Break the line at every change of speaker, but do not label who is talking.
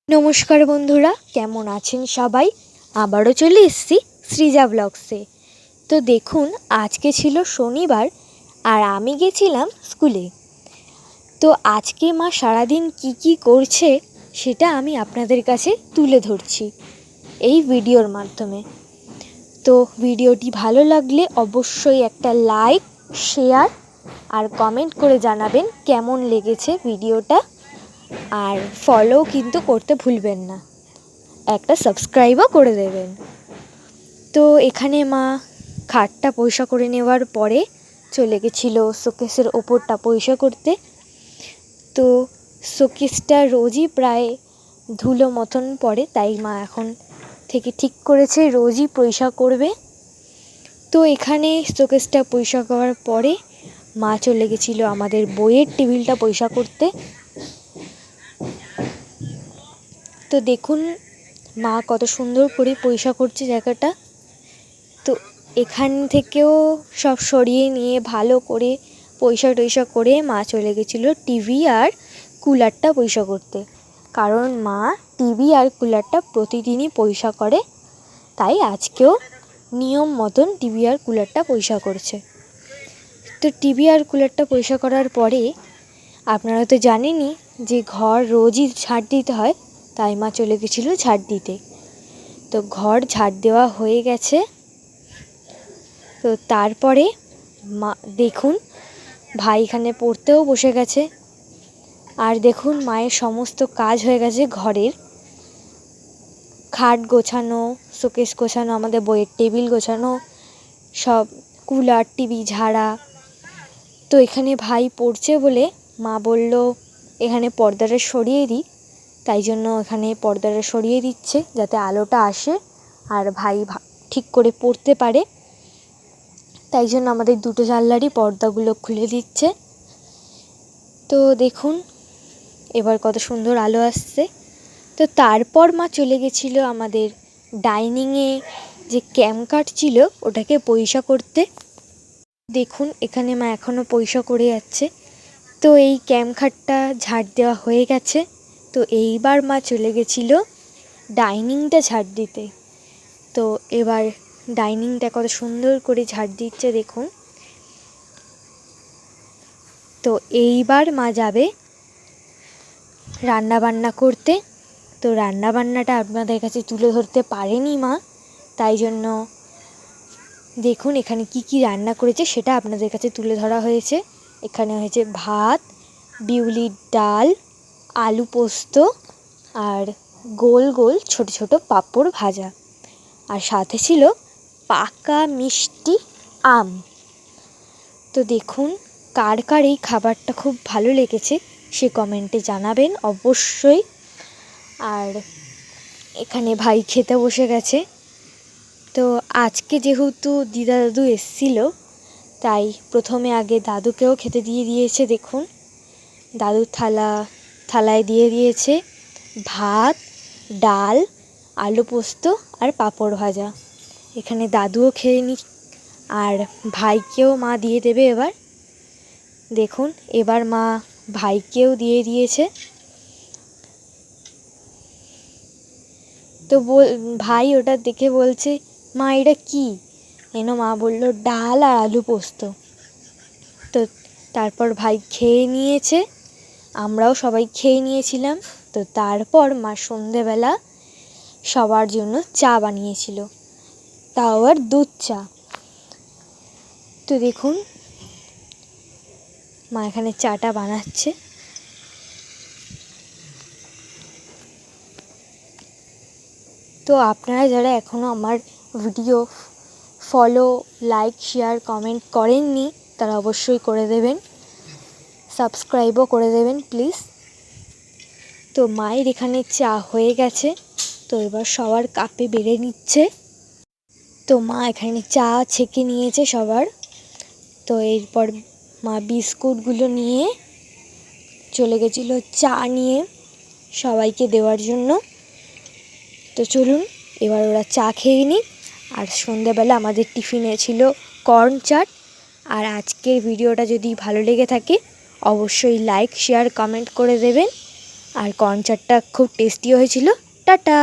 নমস্কার বন্ধুরা, কেমন আছেন সবাই? আবারও চলে এসেছি সৃজা ব্লগসে। তো দেখুন, আজকে ছিল শনিবার আর আমি গেছিলাম স্কুলে। তো আজকে মা সারাদিন কি করছে সেটা আমি আপনাদের কাছে তুলে ধরছি এই ভিডিওর মাধ্যমে। তো ভিডিওটি ভালো লাগলে অবশ্যই একটা লাইক, শেয়ার আর কমেন্ট করে জানাবেন কেমন লেগেছে ভিডিওটা। আর ফলো কিন্তু করতে ভুলবেন না, একটা সাবস্ক্রাইবও করে দেবেন। তো এখানে মা খাটটা পরিষ্কার করে নেওয়ার পরে চলে গেছিলো শোকেসের ওপরটা পরিষ্কার করতে। তো শোকেসটা রোজই প্রায় ধুলো মতন পড়ে, তাই মা এখন থেকে ঠিক করেছে রোজই পরিষ্কার করবে। তো এখানে শোকেসটা পরিষ্কার করার পরে মা চলে গেছিলো আমাদের বইয়ের টেবিলটা পরিষ্কার করতে। তো দেখুন মা কত সুন্দর করে পরিষ্কার করছে জায়গাটা। তো এখান থেকেও সব সরিয়ে নিয়ে ভালো করে পরিষ্কার করে মা চলে গেছিলো টিভি আর কুলারটা পরিষ্কার করতে, কারণ মা টিভি আর কুলারটা প্রতিদিনই পরিষ্কার করে, তাই আজকেও নিয়ম মতন টিভি আর কুলারটা পরিষ্কার করছে। তো টিভি আর কুলারটা পরিষ্কার করার পরে আপনারা তো জানেনই যে ঘর রোজই ঝাড় দিতে হয়, তাই মা চলে গেছিলো ঝাড় দিতে। তো ঘর ঝাড় দেওয়া হয়ে গেছে। তো তারপরে মা দেখুন ভাই এখানে পড়তেও বসে গেছে। আর দেখুন মায়ের সমস্ত কাজ হয়ে গেছে, ঘরের খাট গোছানো, শোকেস গোছানো, আমাদের বইয়ের টেবিল গোছানো, সব কুলার টিভি ঝাড়া। তো এখানে ভাই পড়ছে বলে মা বলল এখানে পর্দাটা সরিয়ে দিই, তাই জন্য এখানে পর্দাটা সরিয়ে দিচ্ছে যাতে আলোটা আসে আর ভাই ঠিক করে পড়তে পারে। তাই জন্য আমাদের দুটো জানলারই পর্দাগুলো খুলে দিচ্ছে। তো দেখুন এবার কত সুন্দর আলো আসছে। তো তারপর মা চলে গেছিলো আমাদের ডাইনিংয়ে যে ক্যাম কাঠ ছিল ওটাকে পরিষ্কার করতে। দেখুন এখানে মা এখনও পরিষ্কার করে যাচ্ছে। তো এই ক্যাম খাটটা ঝাড় দেওয়া হয়ে গেছে। তো এইবার মা চলে গেছিলো ডাইনিংটা ঝাড় দিতে। তো এবার ডাইনিংটা কত সুন্দর করে ঝাড় দিচ্ছে দেখুন। তো এইবার মা যাবে রান্না বান্না করতে। তো রান্না বান্নাটা আপনাদের কাছে তুলে ধরতে পারেনি মা, তাই জন্য দেখুন এখানে কি রান্না করেছে সেটা আপনাদের কাছে তুলে ধরা হয়েছে। এখানে হয়েছে ভাত, বিউলির ডাল, আলু পোস্ত আর গোল গোল ছোট ছোট পাঁপড় ভাজা, আর সাথে ছিল পাকা মিষ্টি আম। তো দেখুন কার কার এই খাবারটা খুব ভালো লেগেছে সে কমেন্টে জানাবেন অবশ্যই। আর এখানে ভাই খেতে বসে গেছে। তো আজকে যেহেতু দিদা দাদু এসেছিলো, তাই প্রথমে আগে দাদুকেও খেতে দিয়ে দিয়েছে। দেখুন দাদুর থালায় দিয়ে দিয়েছে ভাত, ডাল, আলু পোস্ত আর পাঁপড় ভাজা। এখানে দাদুও খেয়ে নি, আর ভাইকেও মা দিয়ে দেবে এবার। দেখুন এবার মা ভাইকেও দিয়ে দিয়েছে। তো ভাই ওটা দেখে বলছে মা এটা কী? মা বলল ডাল আর আলু পোস্ত। তো তারপর ভাই খেয়ে নিয়েছে, আমরাও সবাই খেয়ে নিয়েছিলাম। তো তারপর মা সন্ধেবেলা সবার জন্য চা বানিয়েছিল, তাও আবার দুধ চা। তো দেখুন মা এখানে চাটা বানাচ্ছে। তো আপনারা যারা এখনও আমার video follow, like, share, comment করেননি তারা অবশ্যই করে দেবেন, সাবস্ক্রাইবও করে দেবেন প্লিজ। তো মায়ের এখানে চা হয়ে গেছে। তো এবার সবার কাপে বেড়ে নিচ্ছে। তো মা এখানে চা ছেঁকে নিয়েছে সবার। তো এরপর মা বিস্কুটগুলো নিয়ে চলে গেছিলো চা নিয়ে সবাইকে দেওয়ার জন্য। তো চলুন এবার ওরা চা খেয়ে নিই। আর সন্ধ্যাবেলা আমাদের টিফিনে ছিল কর্ন চাট। আর আজকের ভিডিওটা যদি ভালো লেগে থাকে অবশ্যই লাইক, শেয়ার, কমেন্ট করে দেবেন। আর কর্ন চাটটা খুব টেস্টিও হয়েছিল। টাটা।